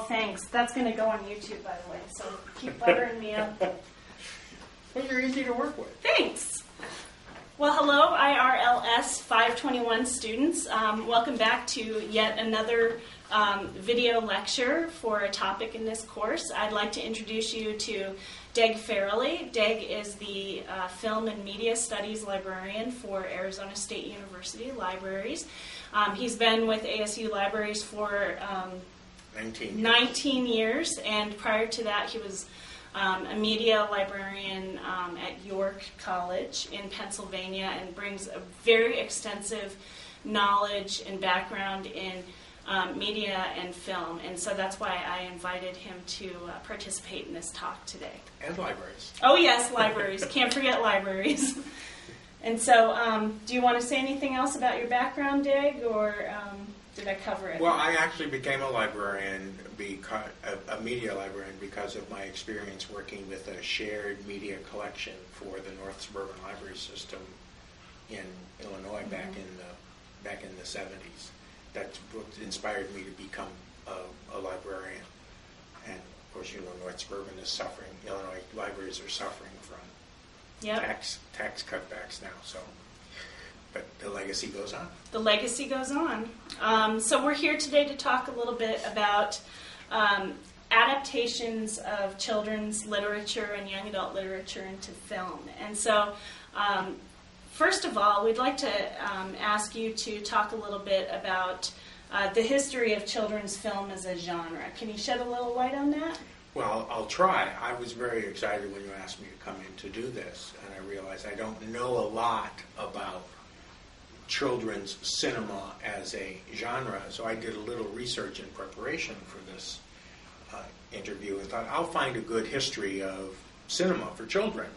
thanks. That's going to go on YouTube, by the way, so keep buttering me up. Well, you're easy to work with. Thanks. Well, hello, IRLS 521 students. Welcome back to yet another video lecture for a topic in this course. I'd like to introduce you to Deg Farrelly. Deg is the Film and Media Studies Librarian for Arizona State University Libraries. He's been with ASU Libraries for 19 years, and prior to that he was a media librarian at York College in Pennsylvania, and brings a very extensive knowledge and background in media and film, and so that's why I invited him to participate in this talk today. And libraries. Oh yes, libraries. Can't forget libraries. And so, do you want to say anything else about your background, Deg, or did I cover it? Well, I actually became a librarian, a media librarian, because of my experience working with a shared media collection for the North Suburban Library System in Illinois back in the 70s. That inspired me to become a librarian. And of course, North Suburban is suffering. Illinois libraries are suffering from tax cutbacks now. So, but the legacy goes on. The legacy goes on. So we're here today to talk a little bit about adaptations of children's literature and young adult literature into film. And so, first of all, we'd like to ask you to talk a little bit about the history of children's film as a genre. Can you shed a little light on that? Well, I'll try. I was very excited when you asked me to come in to do this, and I realized I don't know a lot about children's cinema as a genre, so I did a little research in preparation for this interview and thought, I'll find a good history of cinema for children.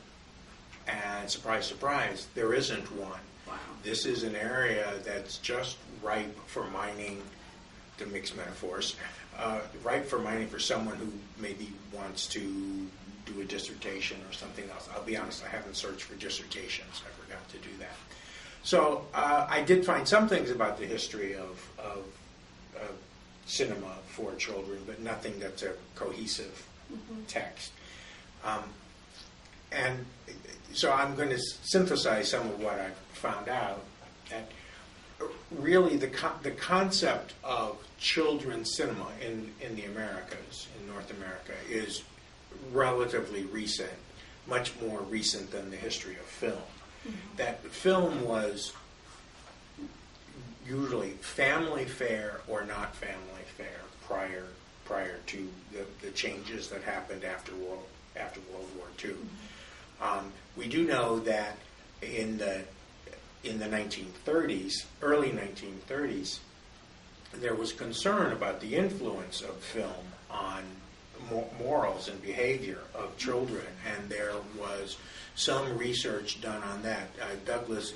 And surprise, surprise, there isn't one. Wow. This is an area that's just ripe for mining, to mix metaphors, ripe for mining for someone who maybe wants to do a dissertation or something else. I'll be honest, I haven't searched for dissertations. I forgot to do that. So I did find some things about the history of cinema for children, but nothing that's a cohesive text. And so I'm going to synthesize some of what I've found out. That really the concept of children's cinema in the Americas, in North America, is relatively recent, much more recent than the history of film. Mm-hmm. That film was usually family fare or not family fare prior to the changes that happened after World War II. Mm-hmm. We do know that in the 1930s, early 1930s, there was concern about the influence of film on morals and behavior of children, and there was some research done on that. Douglas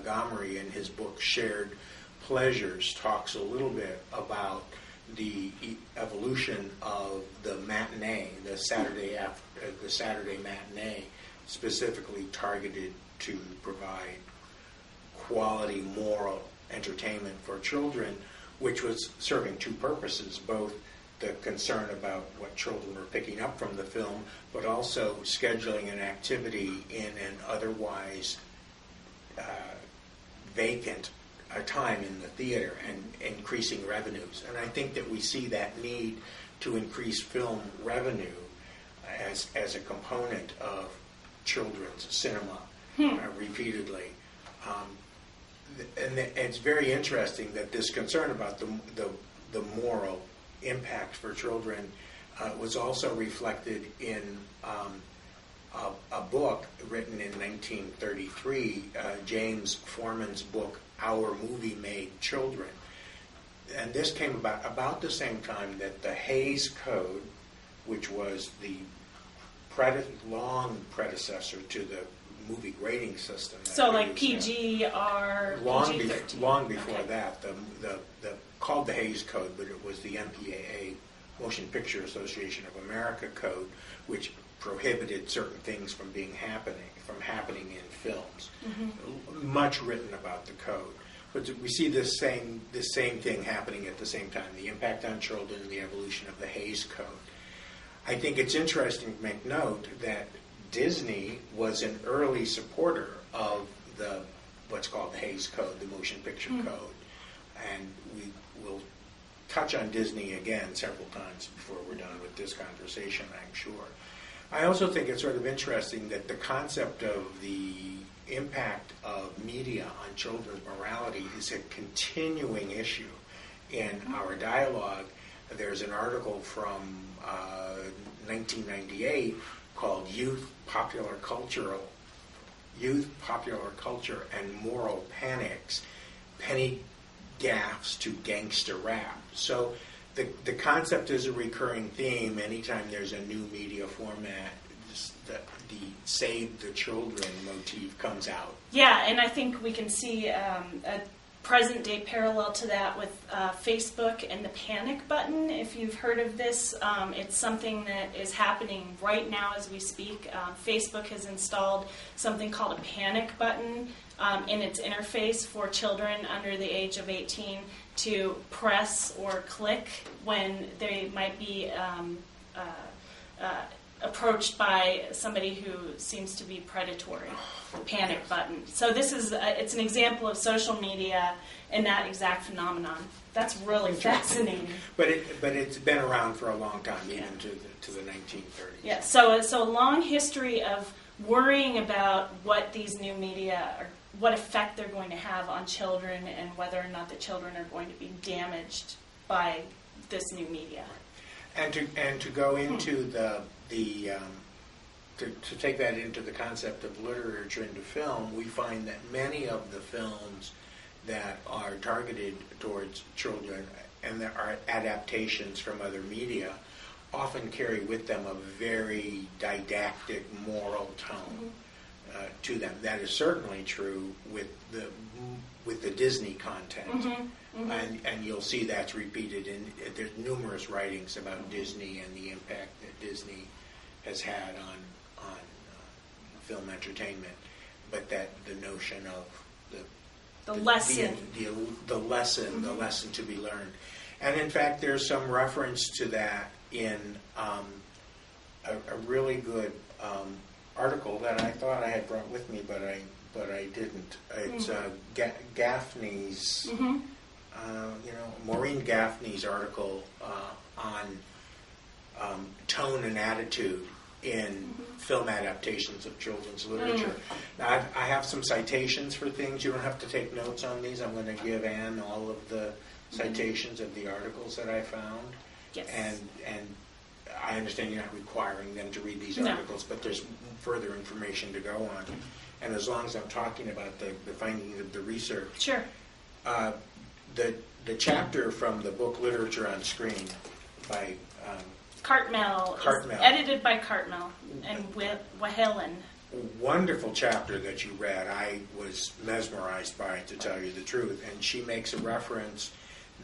Gomery, in his book Shared Pleasures, talks a little bit about the evolution of the matinee, the Saturday matinee, specifically targeted to provide quality moral entertainment for children, which was serving two purposes, both the concern about what children were picking up from the film, but also scheduling an activity in an otherwise vacant time in the theater and increasing revenues. And I think that we see that need to increase film revenue as a component of children's cinema repeatedly. And it's very interesting that this concern about the moral impact for children was also reflected in a book written in 1933, James Forman's book, Our Movie Made Children. And this came about the same time that the Hays Code, which was the long predecessor to the movie grading system. So like PG, R, PG-13. Long before that, the called the Hays Code, but it was the MPAA, Motion Picture Association of America Code, which prohibited certain things from happening in films. Mm-hmm. Much written about the code. But we see this same thing happening at the same time, the impact on children and the evolution of the Hays Code. I think it's interesting to make note that Disney was an early supporter of what's called the Hays Code, the Motion Picture Code. And we will touch on Disney again several times before we're done with this conversation, I'm sure. I also think it's sort of interesting that the concept of the impact of media on children's morality is a continuing issue in our dialogue. There's an article from 1998 called Youth, Popular Culture and Moral Panics, Penny Gaffes to Gangster Rap. So the concept is a recurring theme anytime there's a new media format. The save the children motif comes out. Yeah, and I think we can see a present-day parallel to that with Facebook and the panic button. If you've heard of this, it's something that is happening right now as we speak. Facebook has installed something called a panic button in its interface for children under the age of 18 to press or click when they might be approached by somebody who seems to be predatory. The panic button. So this is it's an example of social media and that exact phenomenon. That's really fascinating. But it's been around for a long time, even to the 1930s. Yeah. So a long history of worrying about what these new media are, what effect they're going to have on children, and whether or not the children are going to be damaged by this new media. And to go into to take that into the concept of literature into film, we find that many of the films that are targeted towards children and that are adaptations from other media often carry with them a very didactic moral tone to them. That is certainly true with the Disney content. And you'll see that's repeated there's numerous writings about Disney and the impact that Disney has had on film entertainment, but that the notion of the lesson the lesson to be learned. And in fact, there's some reference to that in a really good article that I thought I had brought with me, but I didn't. It's Gaffney's, Maureen Gaffney's article on tone and attitude in film adaptations of children's literature. Now, I have some citations for things. You don't have to take notes on these. I'm going to give Anne all of the citations of the articles that I found. Yes. And I understand you're not requiring them to read these articles, but there's further information to go on. And as long as I'm talking about the findings of the research, sure. The chapter from the book Literature on Screen by Cartmel. Edited by Cartmel and Whelan. Wonderful chapter that you read. I was mesmerized by it, to tell you the truth. And she makes a reference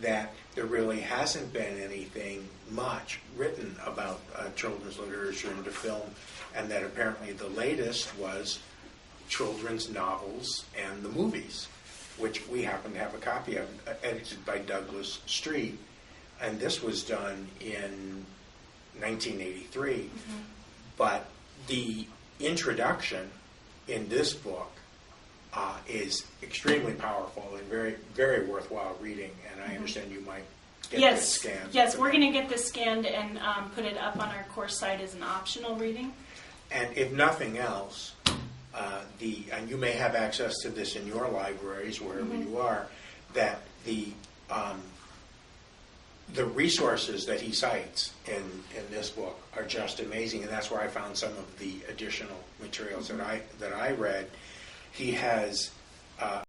that there really hasn't been anything much written about children's literature into film, and that apparently the latest was children's novels and the movies, which we happen to have a copy of, edited by Douglas Street. And this was done in 1983. But the introduction in this book is extremely powerful and very, very worthwhile reading. And I understand you might get this scanned. Yes, we're going to get this scanned and put it up on our course site as an optional reading. And if nothing else, and you may have access to this in your libraries, wherever you are, that the resources that he cites in this book are just amazing, and that's where I found some of the additional materials that I read. He has